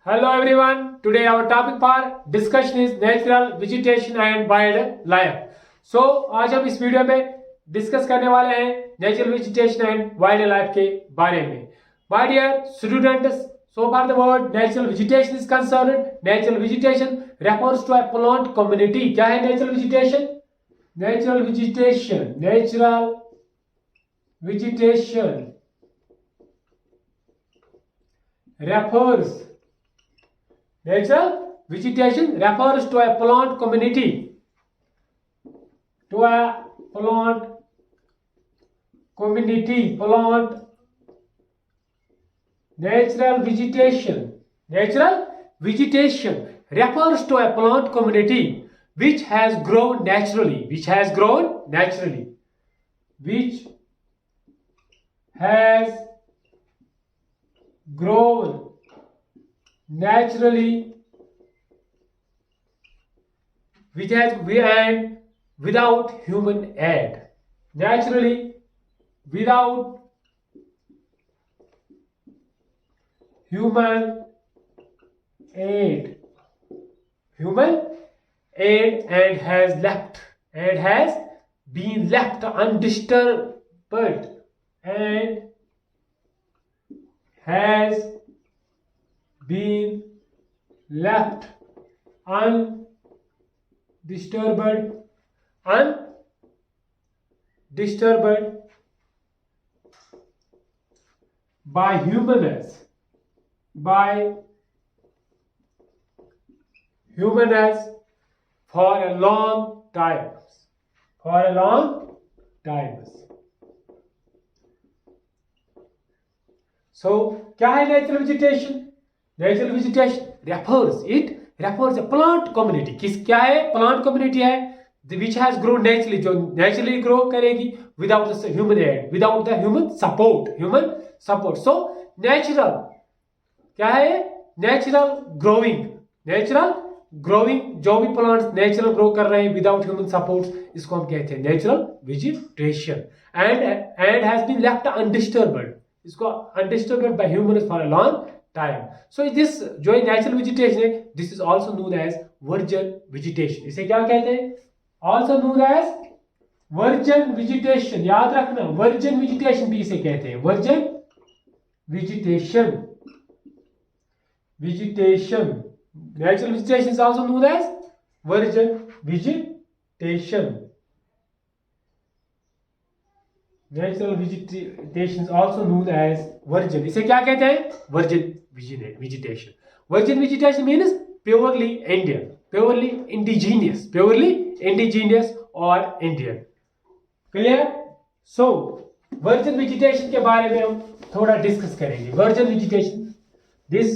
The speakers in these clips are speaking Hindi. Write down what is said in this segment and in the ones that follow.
Hello everyone. Today our topic for discussion is natural vegetation and wildlife. So आज हम इस वीडियो में डिस्कस करने वाले हैं natural vegetation and wild life के बारे में. My dear students, so far the word natural vegetation is concerned. Natural vegetation refers to a plant community. क्या है natural vegetation? Natural vegetation refers Natural vegetation refers to a plant community. Natural vegetation refers to a plant community which has grown naturally. And without human aid. Naturally, without human aid and has been left undisturbed by humans for a long time. So क्या है natural vegetation? Natural vegetation refers a plant community. क्या है? प्लांट कम्युनिटी है which has grown naturally, जो naturally grow करेगी without the human aid, without the human support. So natural क्या है? natural growing जो भी प्लांट्स नेचुरल ग्रो कर रहे हैं विदाउट ह्यूमन सपोर्ट, इसको हम कहते हैं natural vegetation. And has been left undisturbed, इसको undisturbed by humans for a long time. So this जो नेचुरल वेजिटेशन है, this is also known as virgin vegetation. इसे क्या कहते हैं? Also known as virgin vegetation. याद रखना, वर्जिन वेजिटेशन भी इसे कहते हैं. Virgin vegetation. Natural vegetation is also known as virgin vegetation. Natural vegetation is also known as virgin. इसे क्या कहते हैं? Virgin vegetation. Virgin vegetation means purely Indian, purely indigenous or Indian. Clear? So virgin vegetation के बारे में हम थोड़ा डिस्कस करेंगे. Virgin vegetation, this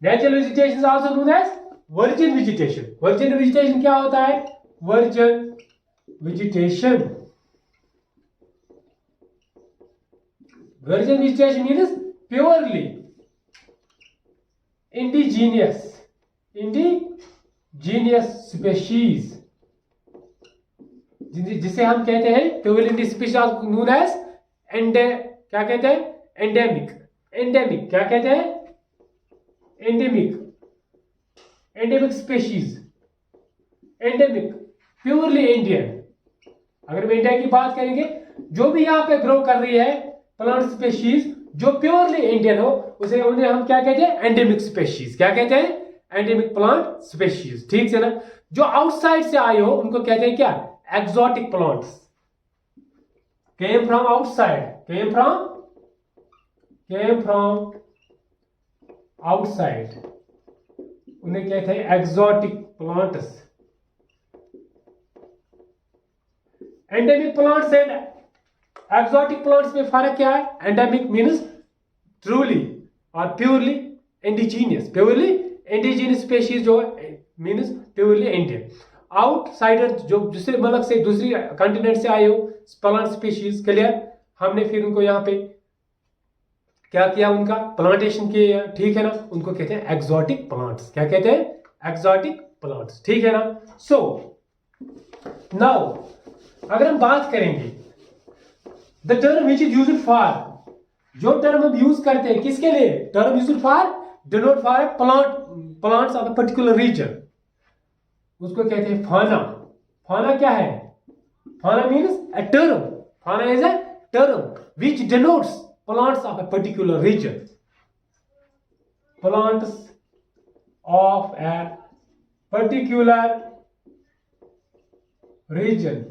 natural vegetation is also known as virgin vegetation. Virgin vegetation क्या होता है? Virgin vegetation means purely indigenous species, जिसे हम कहते हैं purely indigenous species known as क्या कहते हैं? endemic. क्या कहते हैं? endemic species. Purely Indian. अगर हम इंडिया की बात करेंगे, जो भी यहाँ पे ग्रो कर रही है प्लांट स्पेशीज जो प्योरली इंडियन हो, उसे उन्हें हम क्या कहते हैं? Endemic species. क्या कहते हैं? Endemic plant species. ठीक है ना? जो आउटसाइड से आए हो उनको कहते हैं क्या? Exotic plants. came from outside, उन्हें कहते हैं exotic plants. Endemic plants and exotic plants में फर्क क्या है? एंडेमिक मीन्स ट्रूली और प्योरली इंडिजीनियस स्पेशीज जो मीन्स प्योरली इंडियन. आउटसाइडर जो दूसरे मुल्क से, दूसरी कॉन्टिनेंट से आए हो प्लांट स्पेशीज. क्लियर? हमने फिर उनको यहाँ पे क्या किया? उनका प्लांटेशन किया. ठीक है ना? उनको कहते हैं एक्सोटिक प्लांट्स. क्या कहते हैं? Exotic plants. ठीक है ना? सो नाउ अगर हम बात करेंगे the term which is used for, जो टर्म हम यूज करते हैं किसके लिए? Term used for denote for a plants of a particular region, उसको कहते हैं fauna. Fauna क्या है? Fauna means a term. Fauna is a term which denotes plants of a particular region. Plants of a particular region.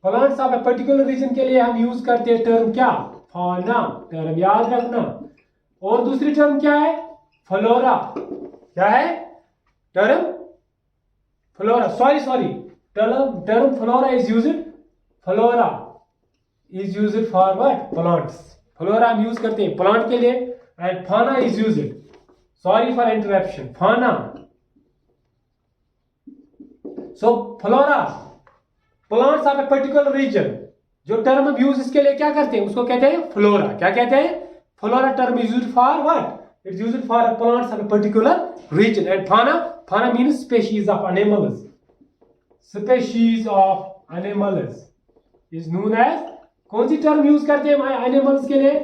Plants of a particular region के लिए हम यूज करते हैं टर्म क्या? fauna. टर्म याद रखना. और दूसरी टर्म क्या है? फ्लोरा. क्या है term? Flora. Sorry term flora is used. Flora is used for what? Plants. Flora हम यूज करते हैं प्लांट के लिए and fauna is used. Sorry for interruption. Fauna. So flora plants of a particular region. जो टर्म हम यूज इसके लिए क्या करते हैं उसको कहते हैं फ्लोरा. क्या कहते हैं? Flora term is used for what? It's used for plants of a particular region. And fauna means species of animals. Species of animals is known as. कौन सी टर्म यूज करते हैं एनिमल्स के लिए?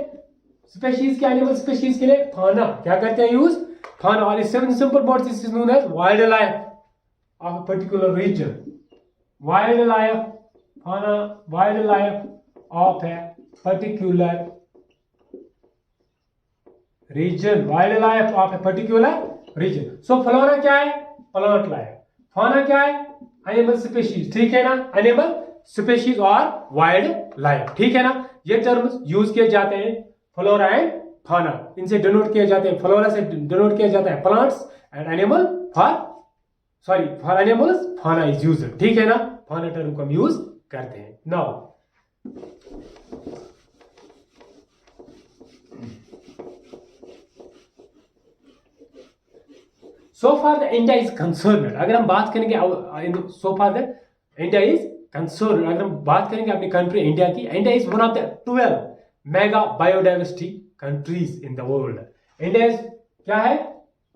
स्पेशीज के, एनिमल स्पेशीज के लिए फाना. क्या करते हैं यूज? फाना. और simple word this is known as wild life of a particular region. Wild life fauna. Wild life of a particular region. Wild life of a particular region. So flora क्या है? Plant life. फाना क्या है? Animal species. ठीक है ना? एनिमल स्पीशीज और वाइल्ड लाइफ. ठीक है ना? ये टर्म्स यूज किए जाते हैं फ्लोरा एंड फाना. इनसे डिनोट किए जाते हैं. फ्लोरा से डिनोट किया जाता है plants and animal. For animals फाना इज यूज्ड. ठीक है ना? फाना टर्म को हम यूज करते हैं. Now so far the India is concerned. अगर हम बात करेंगे so far the India is concerned. अगर हम बात करेंगे अपनी कंट्री इंडिया की, India is one of the 12 mega biodiversity countries in the world. India is क्या है?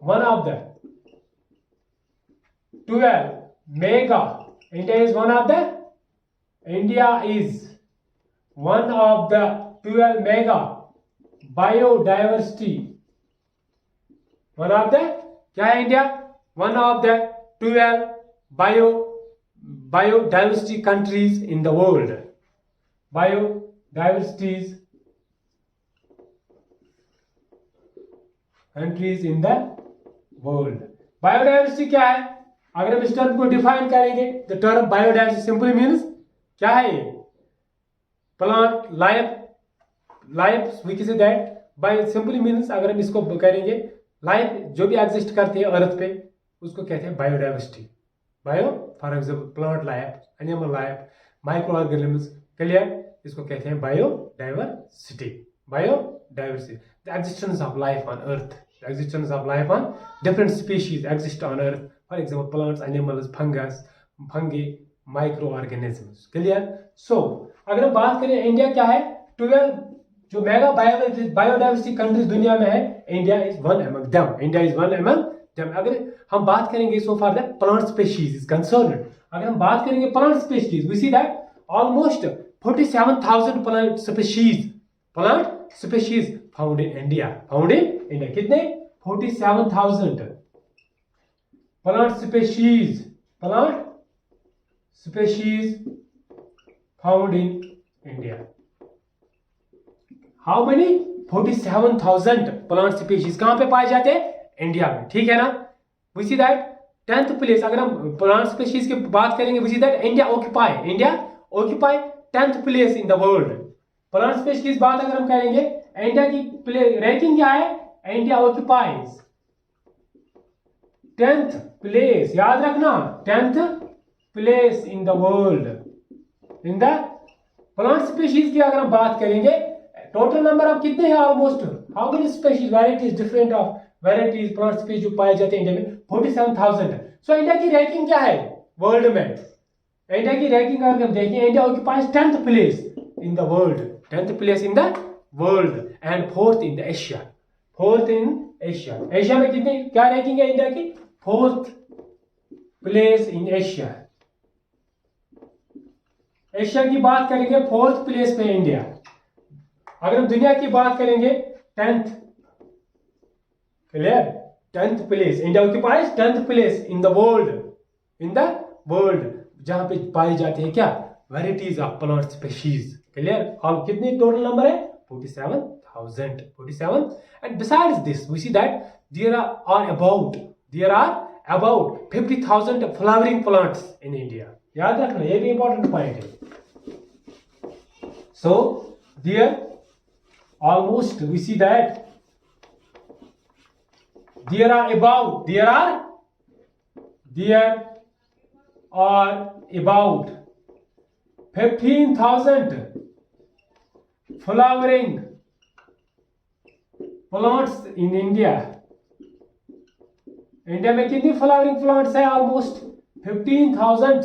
One of the 12 mega. India is one of the 12 mega biodiversity. One of the क्या है India? One of the 12 biodiversity countries in the world. Biodiversities countries in the world. Biodiversity क्या है? अगर हम इस टर्म को डिफाइन करेंगे, the term biodiversity simply means क्या है? ये plant life we can say that by simply means अगर हम इसको करेंगे लाइफ जो भी एग्जिस्ट करते हैं अर्थ पे उसको कहते हैं biodiversity. Bio for example plant life, animal life, micro organisms. Clear? इसको कहते हैं biodiversity. Biodiversity the existence of life on earth. The existence of life on different species exist on earth. For example plants, animals, fungi, micro organisms. Clear? So अगर हम बात करें इंडिया क्या है? 12 जो मेगा बायोडाइवर्सिटी कंट्रीज दुनिया में है, India is one among them. India is one among them. अगर हम बात करेंगे so far the plant species is concerned. अगर हम बात करेंगे plant species we see that almost 47,000 plant species found in India. कितने? 47,000 plant species found in India. How many? 47,000 plant species कहां पे पाए जाते हैं? इंडिया में. ठीक है ना? We see that 10th place. अगर हम प्लांट स्पीशीज की बात करेंगे we see that India occupy 10th place in the world. Plant species की बात अगर हम करेंगे इंडिया की रैंकिंग क्या है? India occupies 10th place. याद रखना 10th place in the world in the plant species की. अगर हम बात करेंगे टोटल नंबर ऑफ कितने हैं? Almost how many species, varieties, different of varieties plant species जो पाए जाते हैं इंडिया में 47,000. सो इंडिया की रैंकिंग क्या है वर्ल्ड में? इंडिया की रैंकिंग अगर हम देखें India occupies 10th place in the world. 10th place in the world and 4th in the Asia. 4th in Asia. Asia में कितनी क्या रैंकिंग है इंडिया की? 4th place in Asia. Asia की बात करेंगे 4th प्लेस पे इंडिया. अगर हम दुनिया की बात करेंगे 10th. Clear? 10th place. India occupies 10th place in the world. In the world, जहां पे पाई जाती है क्या, varieties of plant species. Clear. और कितनी टोटल नंबर है, 47,000. 47. And besides this, we see that there are about 50,000 flowering plants in India. याद रखना, ये भी important point है. So there we see that there are about 15,000 flowering plants in India. India में कितनी फ्लावरिंग प्लांट्स है, almost 15,000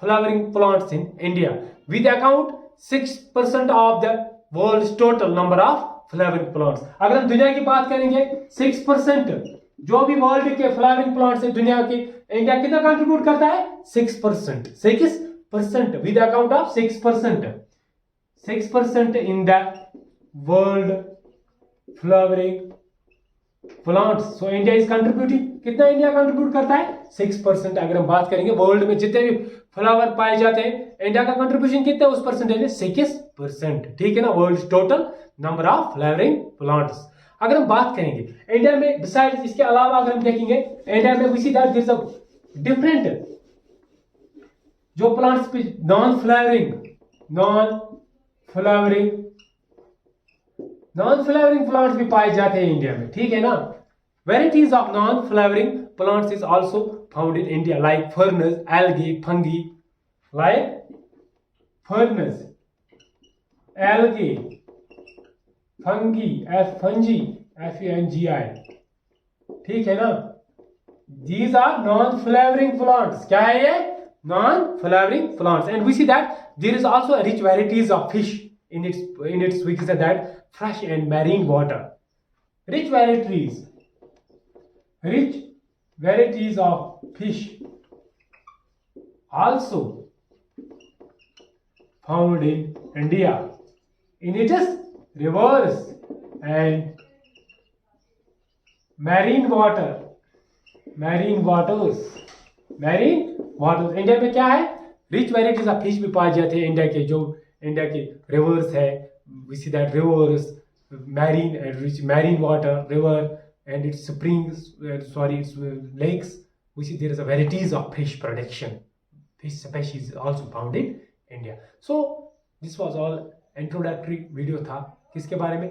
flowering plants in India, with account 6% of the world's total number of flowering plants. अगर हम दुनिया की बात करेंगे, 6% जो भी वर्ल्ड के फ्लावरिंग प्लांट्स है दुनिया के, इंडिया कितना कंट्रीब्यूट करता है, 6%, with account of 6% in the world flowering plants. So India is contributing, कितना इंडिया कंट्रीब्यूट करता है, 6%. अगर हम बात करेंगे वर्ल्ड में जितने भी फ्लावर पाए जाते हैं, इंडिया का कंट्रीब्यूशन कितना है उस परसेंटेज में, 6%. ठीक है ना, world total number of flowering plants. अगर हम बात करेंगे इंडिया में, बिसाइड इसके अलावा अगर हम देखेंगे इंडिया में, we see that there is a different जो प्लांट्स नॉन फ्लावरिंग प्लांट्स भी पाए जाते हैं इंडिया में. ठीक है ना. Varieties of non flowering plants is also found in India, like ferns, algae, fungi. FUNGI. ठीक है ना. These are non-flowering plants. क्या है ये, non-flowering plants. And we see that there is also a rich varieties of fish in its we can say that fresh and marine water. Rich varieties of fish also found in India in its rivers and marine waters. India में क्या है, रिच वेराइटीज ऑफ फिश भी पाए जाते हैं. इंडिया के रिवर्स है, we see that rivers, marine water, river and its springs, its lakes. We see there is a varieties of fish production. Fish species also found in India. So this was all introductory video था किसके बारे में,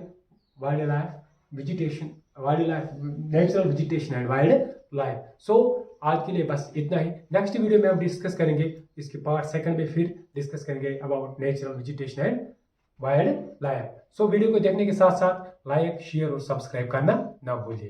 wild life, natural vegetation and wild life. So आज के लिए बस इतना ही. नेक्स्ट वीडियो में हम डिस्कस करेंगे इसके पार्ट सेकंड में, फिर डिस्कस करेंगे about natural vegetation and wild life. So video को देखने के साथ साथ लाइक, शेयर और सब्सक्राइब करना ना भूलिए.